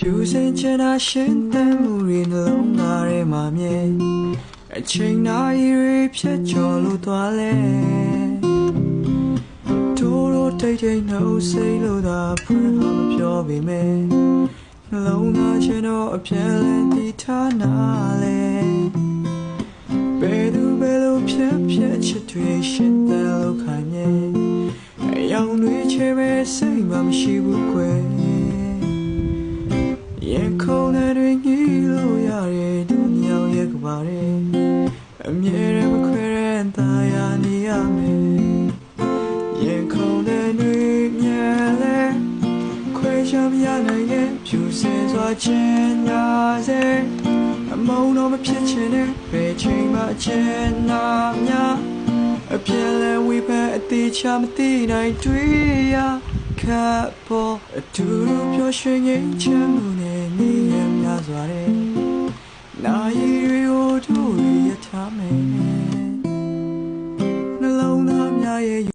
ဖြူစင်ချင်တာရှင်းတဲ့မှုတွေနှလုံးသားထဲမှာမြဲအချိန်နာရီတွေဖြတ်ကျော်လို့သွားလဲတို့တိတ်တိတ်နှုတ်စိတ်လို့သာဖွင့်မပြောပေမဲ့နှလုံးသားချင်တော့အပြည့်လန်းတည်ထားနာလဲဘယ်သူဘယ်လိုဖြတ်ချစ်တွေရှင်းတဲ့လို့ခိုင်မြဲအယောင်တွေချဲပဲစိတ်မှမရှိဘူးကွယ်ရင်ခုန်တဲ့ငီးလို့ရတဲ့ဒုညောင်ရဲ့ကပါတဲ့အမြဲတမ်းမခွဲတဲ့တာယာနေရမယ်ရင်ခုန်တဲ့တွေမြဲလဲခွဲချမရနိုင်တဲ့ဖြူစင်စွာချင်ညာစေအမုန်းတော့မဖြစ်ချင်တဲ့ဘယ်ချိန်မှချင်နာများအပြည့်လဲဝိပန်အသေးချမသိနိုင်တွေ့ရခပ်ပေါ်အတူတူပျော်ရွှင်ငြိမ်းချမ်းမှုနဲ့နေရများစွာတဲ့နာရီတွေကိုတို့ရထားမယ်နှလုံးသားများရဲ့